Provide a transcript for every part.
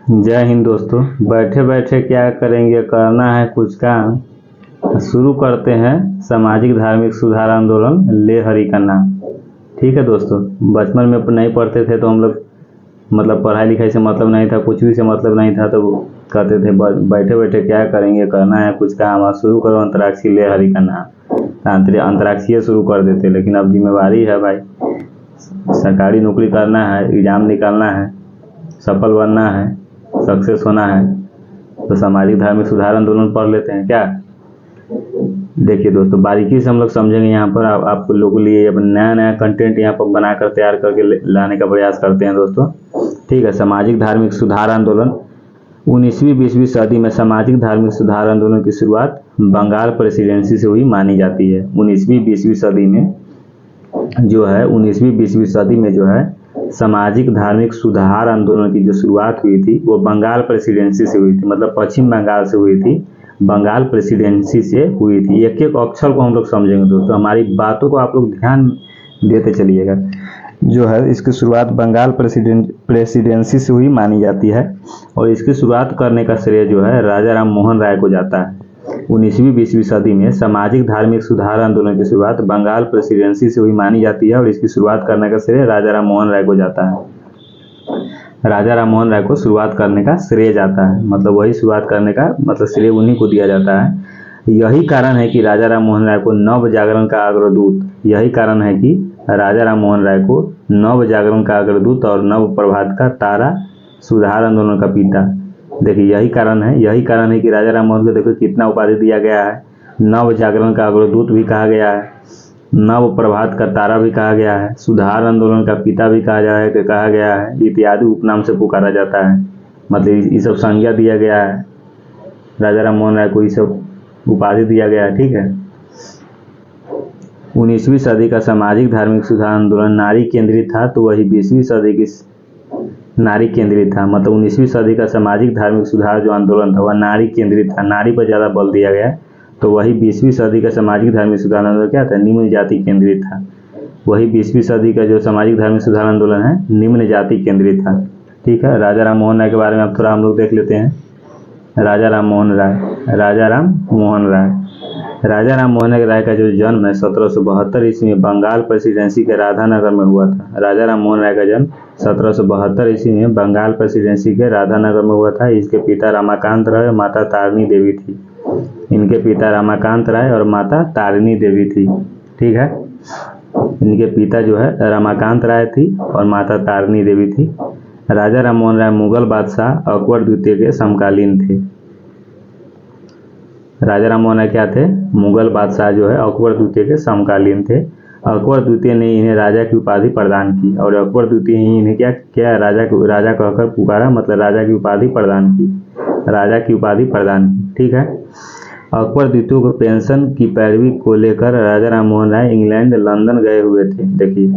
जय हिंद दोस्तों। बैठे बैठे क्या करेंगे, करना है कुछ काम। शुरू करते हैं सामाजिक धार्मिक सुधार आंदोलन ले हरि का नाम। ठीक है दोस्तों, बचपन में नहीं पढ़ते थे तो हम लोग मतलब पढ़ाई लिखाई से मतलब नहीं था, कुछ भी से मतलब नहीं था, तो कहते थे बैठे बैठे क्या करेंगे, करना है कुछ काम। आज शुरू करो अंतराक्षी ले हरि का नाम। अंतराक्षी शुरू कर देते, लेकिन अब जिम्मेवारी है भाई। सरकारी नौकरी करना है, एग्जाम निकालना है, सफल बनना है, सक्सेस होना है, तो सामाजिक धार्मिक सुधार आंदोलन पढ़ लेते हैं क्या। देखिए दोस्तों, बारीकी से हम लोग समझेंगे। यहाँ पर आप लोगों के लिए नया नया कंटेंट यहाँ पर बनाकर तैयार करके लाने का प्रयास करते हैं दोस्तों। ठीक है, सामाजिक धार्मिक सुधार आंदोलन 19वीं-20वीं सदी में सामाजिक धार्मिक सुधार आंदोलन की शुरुआत बंगाल प्रेसिडेंसी से हुई मानी जाती है। 19वीं-20वीं सदी में जो है 19वीं-20वीं सदी में जो है सामाजिक धार्मिक सुधार आंदोलन की जो शुरुआत हुई थी वो बंगाल प्रेसिडेंसी से हुई थी, मतलब पश्चिम बंगाल से हुई थी, बंगाल प्रेसिडेंसी से हुई थी। एक एक अक्षर को हम लोग समझेंगे दोस्तों, हमारी बातों को आप लोग ध्यान देते चलिएगा। जो है इसकी शुरुआत बंगाल प्रेसिडेंसी से हुई मानी जाती है, और इसकी शुरुआत करने का श्रेय जो है राजा राम मोहन राय को जाता है। 19वीं-20वीं सदी में सामाजिक धार्मिक सुधार आंदोलन की शुरुआत बंगाल प्रेसिडेंसी से हुई मानी जाती है, और इसकी शुरुआत करने का श्रेय राजा राम मोहन राय को जाता है। राजा राम मोहन राय को शुरुआत करने का श्रेय जाता है, मतलब वही शुरुआत करने का मतलब श्रेय उन्हीं को दिया जाता है। यही कारण है कि राजा राम मोहन राय को नव जागरण का अग्रदूत, यही कारण है कि राजा राम मोहन राय को नव जागरण का अग्रदूत और नव प्रभात का तारा, सुधार आंदोलन का पिता, देखिए यही कारण है कि राजा राम मोहन को देखो कितना उपाधि दिया गया है। नव जागरण का अग्रदूत भी कहा गया है, नव प्रभात का तारा भी कहा गया है, सुधार आंदोलन का पिता भी कहा गया है, इत्यादि उपनाम से पुकारा जाता है। मतलब ये सब संज्ञा दिया गया है, राजा राम मोहन राय को ये सब उपाधि दिया गया है। ठीक है, 19वीं सदी का सामाजिक धार्मिक सुधार आंदोलन नारी केंद्रित था, तो वही 20वीं सदी की नारी केंद्रित था। मतलब 19वीं सदी का सामाजिक धार्मिक सुधार जो आंदोलन था वह नारी केंद्रित था, नारी पर ज़्यादा बल दिया गया। तो वही 20वीं सदी का सामाजिक धार्मिक सुधार आंदोलन क्या था, निम्न जाति केंद्रित था। वही 20वीं सदी का जो सामाजिक धार्मिक सुधार आंदोलन है निम्न जाति केंद्रित था। ठीक है, राजा राम मोहन राय के बारे में अब थोड़ा हम लोग देख लेते हैं। राजा राम मोहन राय राजा राम मोहन राय का जो जन्म है 1772 ईस्वी में बंगाल प्रेसिडेंसी के राधानगर में हुआ था। राजा राम मोहन राय का जन्म 1772 ईस्वी में बंगाल प्रेसिडेंसी के राधानगर में हुआ था। इसके पिता रमाकांत राय और माता तारिणी देवी थी। इनके पिता रमाकांत राय और माता तारिणी देवी थी। ठीक है, इनके पिता जो है रमाकांत राय थी और माता तारिणी देवी थी। राजा राम मोहन राय मुगल बादशाह अकबर द्वितीय के समकालीन थे। राजा राम मोहन राय क्या थे, मुगल बादशाह जो है अकबर द्वितीय के समकालीन थे। अकबर द्वितीय ने इन्हें राजा की उपाधि प्रदान की, और अकबर द्वितीय ही इन्हें क्या राजा कहकर पुकारा, मतलब राजा की उपाधि प्रदान की। ठीक है, अकबर द्वितीय को पेंशन की पैरवी को लेकर राजा राम मोहन राय इंग्लैंड लंदन गए हुए थे। देखिए,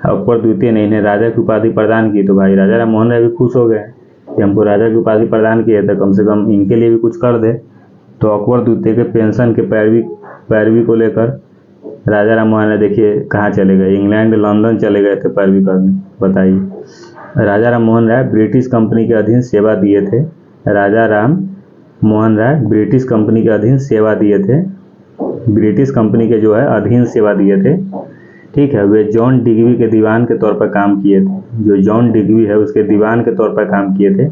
अकबर द्वितीय ने इन्हें राजा की उपाधि प्रदान की, तो भाई राजा राम मोहन राय भी खुश हो गए कि हमको राजा की उपाधि प्रदान की है, तो कम से कम इनके लिए भी कुछ कर दे। तो अकबर द्वितीय के पेंशन के पैरवी को लेकर राजा राम मोहन राय देखिए कहाँ चले गए, इंग्लैंड लंदन चले गए थे पैरवी करने। बताइए, राजा राम मोहन राय ब्रिटिश कंपनी के अधीन सेवा दिए थे। राजा राम मोहन राय ब्रिटिश कंपनी के अधीन सेवा दिए थे, ब्रिटिश कंपनी के जो है अधीन सेवा दिए थे। ठीक है, वे जॉन डिग्वी के दीवान के तौर पर काम किए थे। जो जॉन डिग्वी है उसके दीवान के तौर पर काम किए थे।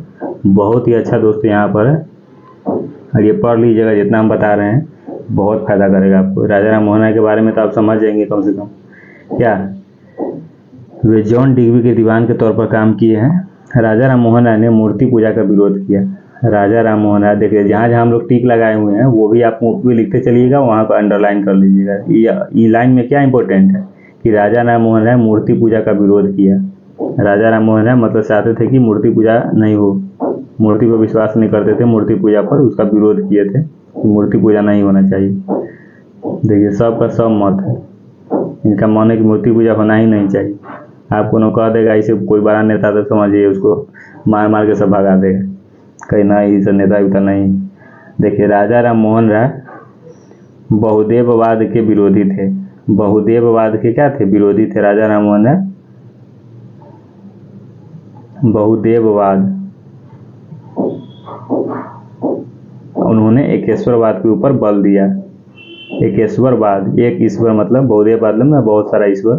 बहुत ही अच्छा दोस्तों यहाँ पर है, और ये पढ़ लीजिएगा, जितना हम बता रहे हैं बहुत फायदा करेगा आपको। राजा राम मोहन राय के बारे में तो आप समझ जाएंगे कम से कम। क्या, वे जॉन डिग्वी के दीवान के तौर पर काम किए हैं। राजा राम मोहन राय ने मूर्ति पूजा का विरोध किया। राजा राम मोहन राय देखिए जहाँ जहाँ हम लोग टिक लगाए हुए हैं वो भी आप भी लिखते चलिएगा, वहाँ पर अंडरलाइन कर लीजिएगा। ये लाइन में क्या इंपॉर्टेंट है कि राजा राम मोहन राय मूर्ति पूजा का विरोध किया। राजा राम मोहन राय मतलब चाहते थे कि मूर्ति पूजा नहीं हो, मूर्ति पर विश्वास नहीं करते थे, मूर्ति पूजा पर उसका विरोध किए थे कि मूर्ति पूजा नहीं होना चाहिए। देखिए सबका सब मत है, इनका मन है कि मूर्ति पूजा होना ही नहीं चाहिए। आपको न कह देगा इसे कोई बड़ा नेता, तो समझिए उसको मार मार के सब भगा देगा, कहीं ना ये सब नेता वेता नहीं। देखिए राजा राम मोहन राय बहुदेववाद के विरोधी थे। बहुदेववाद के क्या थे, विरोधी थे राजा राम मोहन राय। बहुदेववाद उन्होंने एकेश्वरवाद के ऊपर बल दिया। एकेश्वरवाद, एक ईश्वर मतलब बहुदेववाद में बहुत सारा ईश्वर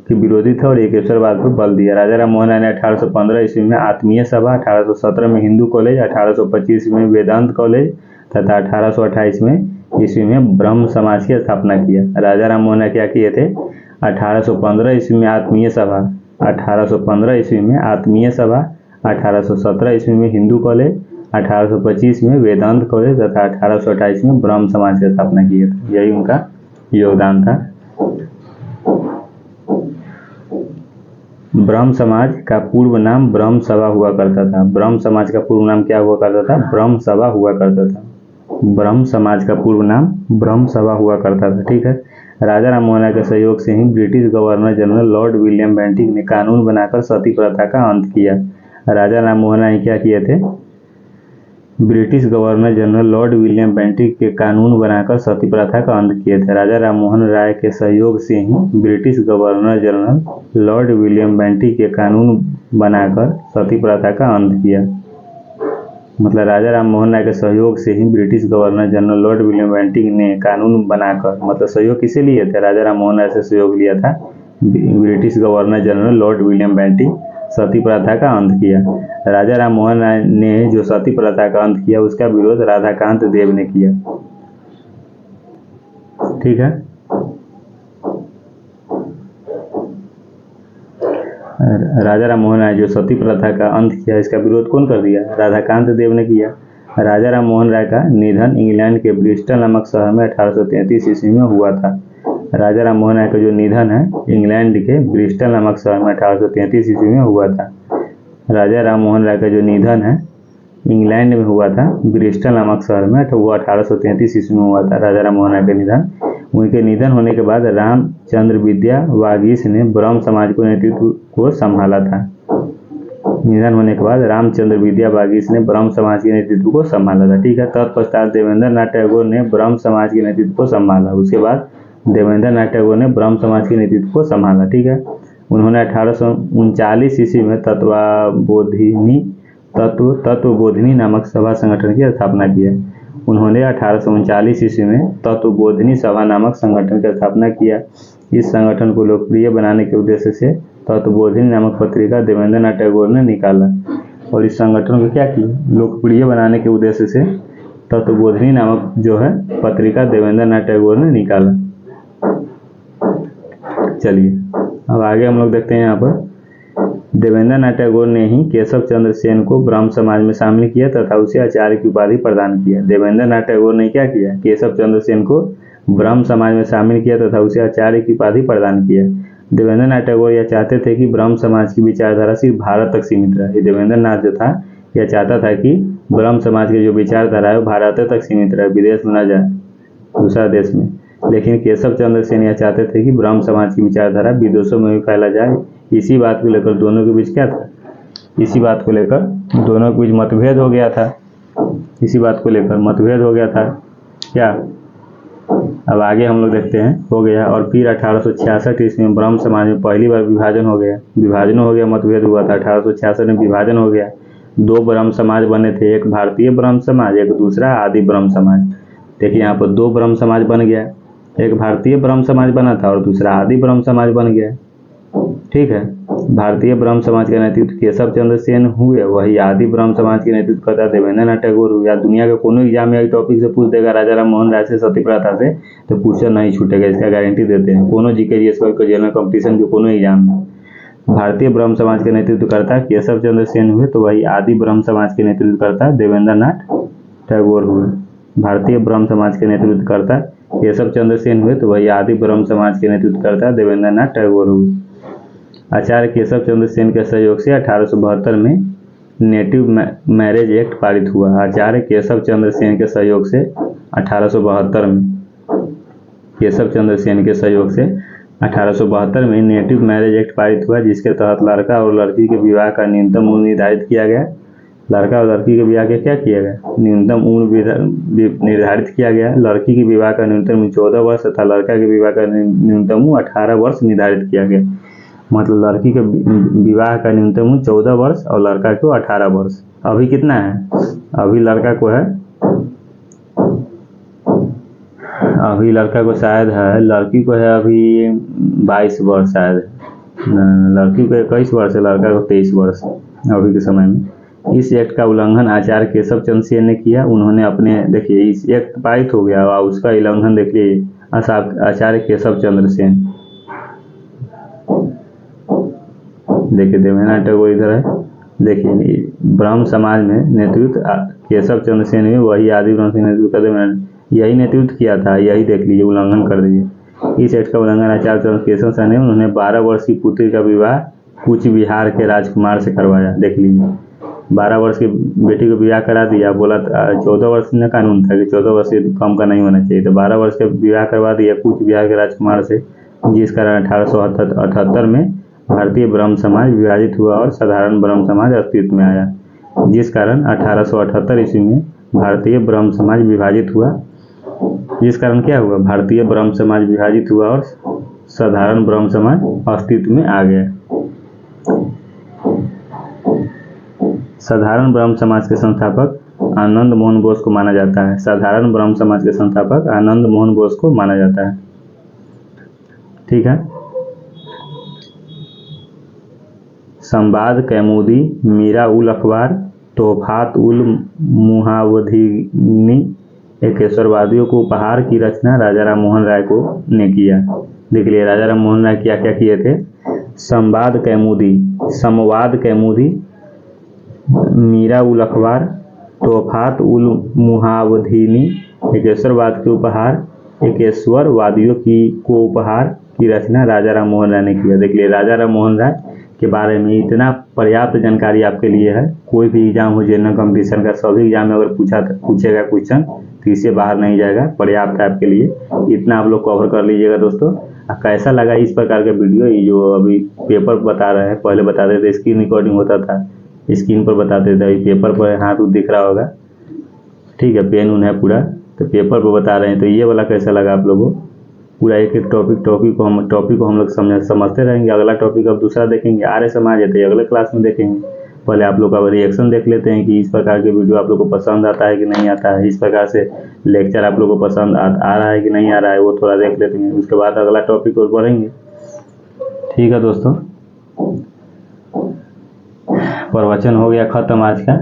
के विरोधी था और एकेश्वरवाद पर बल दिया। राजा राम मोहन राय ने 1815 ईस्वी में आत्मीय सभा, 1817 में हिंदू कॉलेज, 1825 में वेदांत कॉलेज तथा 1828 ईस्वी में ब्रह्म समाज की स्थापना किया। राजा राम मोहन राय क्या किए थे? 1815 ईस्वी में आत्मीय सभा, 1815 ईस्वी में आत्मीय सभा, 1817 ईस्वी में हिंदू कॉलेज, 1825 में वेदांत कॉलेज तथा 1828 में ब्रह्म समाज की स्थापना किए थे। यही उनका योगदान था। ब्रह्म समाज का पूर्व नाम ब्रह्म सभा हुआ करता था। ब्रह्म समाज का पूर्व नाम क्या हुआ करता था? ब्रह्म सभा हुआ करता था। ब्रह्म समाज का पूर्व नाम ब्रह्म सभा हुआ करता था। ठीक है। राजा राम मोहन राय के सहयोग से ही British governor general Lord William Bentinck ने कानून बनाकर सती प्रथा का अंत किया। राजा राम मोहन राय क्या किए थे? British governor general Lord William Bentinck के कानून बनाकर सती प्रथा का अंत किए थे। राजा राम मोहन राय के सहयोग से ही British governor general Lord William Bentinck के कानून बनाकर सती प्रथा का अंत किया। मतलब राजा राम मोहन राय के सहयोग से ही British governor general Lord William Bentinck ने कानून बनाकर, मतलब सहयोग किसे लिए थे? राजा राम मोहन राय से सहयोग लिया था British governor general Lord William Bentinck, sati प्रथा का अंत किया। राजा राम मोहन राय ने जो सती प्रथा का अंत किया उसका विरोध राधाकांत देव ने किया। ठीक है। राजा राम मोहन राय जो सती प्रथा का अंत किया इसका विरोध कौन कर दिया? राधाकांत देव ने किया। राजा राम मोहन राय का निधन इंग्लैंड के ब्रिस्टल नामक शहर में 1833 ईस्वी में हुआ था। राजा राम मोहन राय का जो निधन है इंग्लैंड के ब्रिस्टल नामक शहर में 1833 ईस्वी में हुआ था। राजा राम मोहन राय का जो निधन है इंग्लैंड में हुआ था, ब्रिस्टल नामक शहर में, तो वो 1833 ईस्वी में हुआ था राजा राम मोहन राय का निधन। उनके निधन होने के बाद रामचंद्र विद्या वागीश ने ब्रह्म समाज को नेतृत्व को संभाला था। निधन होने के बाद रामचंद्र विद्या वागीश ने ब्रह्म समाज के नेतृत्व को संभाला था। ठीक है। तत्पश्चात देवेंद्र नाथ टैगोर ने ब्रह्म समाज के नेतृत्व को संभाला। उसके बाद देवेंद्र नाथ टैगोर ने ब्रह्म समाज के नेतृत्व को संभाला। ठीक है। उन्होंने 1839 ईस्वी में तत्वबोधिनी नामक सभा संगठन की स्थापना की है। उन्होंने 1839 ईस्वी में तत्वबोधिनी सभा नामक संगठन की स्थापना किया। इस संगठन को लोकप्रिय बनाने के उद्देश्य से तत्वबोधिनी नामक पत्रिका देवेंद्र नाथ टैगोर ने निकाला। और इस संगठन को क्या किया? लोकप्रिय बनाने के उद्देश्य से तत्वबोधिनी नामक जो है पत्रिका देवेंद्र नाथ टैगोर ने निकाला। चलिए अब आगे हम लोग देखते हैं। यहाँ पर देवेंद्र नाथ टैगोर ने ही केशव चंद्र सेन को ब्रह्म समाज में शामिल किया तथा उसे आचार्य की उपाधि प्रदान किया। देवेंद्र नाथ टैगोर ने क्या किया? केशव चंद्र सेन को ब्रह्म समाज में शामिल किया तथा उसे आचार्य की उपाधि प्रदान किया। देवेंद्र नाथ टैगोर यह चाहते थे कि ब्रह्म समाज की विचारधारा सिर्फ भारत तक सीमित रहे। देवेंद्र नाथ जो था यह चाहता था कि ब्रह्म समाज की जो विचारधारा है वो भारत तक सीमित रहे, विदेश में न जाए, दूसरा देश में। लेकिन केशव चंद्र सेन यह चाहते थे कि ब्रह्म समाज की विचारधारा विदेशों में भी फैला जाए। इसी बात को लेकर दोनों के बीच क्या था? इसी बात को लेकर दोनों के बीच मतभेद हो गया था। इसी बात को लेकर मतभेद हो गया था क्या? अब आगे हम लोग देखते हैं। हो गया। और फिर 1866 ईस्वी में ब्रह्म समाज में पहली बार विभाजन हो गया, मतभेद हुआ था। 1866 में विभाजन हो गया। दो ब्रह्म समाज बने थे, एक भारतीय ब्रह्म समाज, एक दूसरा आदि ब्रह्म समाज। देखिए यहाँ पर दो ब्रह्म समाज बन गया, एक भारतीय ब्रह्म समाज बना था और दूसरा आदि ब्रह्म समाज बन गया। ठीक है। भारतीय ब्रह्म समाज का नेतृत्व केशव चंद्र सेन हुए, वही आदि ब्रह्म समाज के नेतृत्व करता देवेंद्र नाथ टैगोर हुए। दुनिया के कोनो एग्जाम में टॉपिक से पूछ देगा राजा राम मोहन राय से सती प्रथा से, तो पूछा नहीं छूटेगा, इसका गारंटी देते हैं। कोनो जीके जीएस को जनरल कंपटीशन के कोनो एग्जाम में भारतीय ब्रह्म समाज के नेतृत्व करता केशव चंद्र सेन हुए, तो वही आदि ब्रह्म समाज के नेतृत्व करता देवेंद्र नाथ टैगोर हुए। भारतीय ब्रह्म समाज के नेतृत्व करता केशव चंद्र सेन हुए, तो वही आदि ब्रह्म समाज के नेतृत्व करता देवेंद्र नाथ टैगोर हुए। आचार्य केशव चंद्र सेन के सहयोग से 1872 में नेटिव मैरिज एक्ट पारित हुआ। आचार्य केशव चंद्र सेन के सहयोग से 1872 में नेटिव मैरिज एक्ट पारित हुआ, जिसके तहत लड़का और लड़की के विवाह का न्यूनतम उम्र निर्धारित किया गया। लड़का और लड़की के विवाह के क्या किया गया? न्यूनतम उम्र निर्धारित किया गया। लड़की के विवाह का न्यूनतम 14 वर्ष तथा लड़का के विवाह का न्यूनतम 18 वर्ष निर्धारित किया गया। मतलब लड़की के विवाह का न्यूनतम 14 वर्ष और लड़का को 18 वर्ष। अभी कितना है? अभी लड़का को शायद है, लड़की को है अभी 22 वर्ष शायद, लड़की को 21 वर्ष है, लड़का को 23 वर्ष अभी के समय में। इस एक्ट का उल्लंघन आचार्य केशव चंद्र सेन ने किया। उन्होंने अपने, देखिए इस एक्ट पारित हो गया और उसका उल्लंघन देखिए आचार्य केशव चंद्र सेन। देखिए देवेंद्रनाथ टैगोर इधर है, देखिए ब्रह्म समाज में नेतृत्व केशव चंद्र सेन में, वही आदि ब्रह्म सिंह नेतृत्व करते, यही नेतृत्व किया था, यही देख लीजिए उल्लंघन कर दीजिए। इस एक्ट का उल्लंघन आचार्य चंद्र केशव सेन ने, उन्होंने 12 वर्ष की पुत्री का विवाह कूच बिहार के राजकुमार से करवाया। देख लीजिए 12 वर्ष की बेटी को विवाह करा दिया, बोला 14 वर्ष में कानून था कि 14 वर्ष से कम का नहीं होना चाहिए, तो 12 वर्ष का विवाह करवा दिया कूच बिहार के राजकुमार से, जिस कारण 1878 में भारतीय ब्रह्म समाज विभाजित हुआ और साधारण ब्रह्म समाज अस्तित्व में आया। जिस कारण 1878 ईस्वी में भारतीय ब्रह्म समाज विभाजित हुआ, जिस कारण क्या हुआ, भारतीय ब्रह्म समाज विभाजित हुआ और साधारण ब्रह्म समाज अस्तित्व में आ गया। साधारण ब्रह्म समाज के संस्थापक आनंद मोहन बोस को माना जाता है। साधारण ब्रह्म समाज के संस्थापक आनंद मोहन बोस को माना जाता है। ठीक है। संवाद कैमुदी, मीरा उल अखबार, तोहफात उल मुहावधिनी, एकेश्वरवादियों को उपहार की रचना राजा राम मोहन राय को ने किया। देख लिए राजा राम मोहन राय क्या क्या किए थे। संवाद कैमुदी, मीरा उल अखबार, तोहफात उल मुहावधिनी, एकेश्वरवाद के उपहार, एकेश्वरवादियों को उपहार की रचना राजा राम मोहन राय ने किया। देख लिए राजा राम मोहन राय के बारे में इतना पर्याप्त जानकारी आपके लिए है। कोई भी एग्जाम हो, जनरल कंपटीशन का, सभी एग्जाम में अगर पूछेगा क्वेश्चन तो इससे बाहर नहीं जाएगा, पर्याप्त है आपके लिए। इतना आप लोग कवर कर लीजिएगा दोस्तों। कैसा लगा इस प्रकार का वीडियो, ये जो अभी पेपर बता रहे हैं, पहले बताते थे स्क्रीन रिकॉर्डिंग होता था, स्क्रीन पर बताते थे, अभी पेपर पर हाथ दिख रहा होगा। ठीक है, पेन उन है पूरा, तो पेपर पर बता रहे हैं। तो ये वाला कैसा लगा आप लोगों को? पूरा एक एक टॉपिक को हम लोग समझते रहेंगे। अगला टॉपिक अब दूसरा देखेंगे, आर्य समाज है, तो अगले क्लास में देखेंगे। पहले आप लोग का रिएक्शन देख लेते हैं कि इस प्रकार के वीडियो आप लोग को पसंद आता है कि नहीं आता है, इस प्रकार से लेक्चर आप लोग को पसंद आ रहा है कि नहीं आ रहा है, वो थोड़ा देख लेते हैं। उसके बाद अगला टॉपिक और बढ़ेंगे। ठीक है दोस्तों, प्रवचन हो गया खत्म आज का।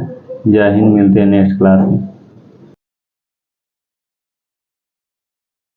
जय हिंद, मिलते हैं नेक्स्ट क्लास में।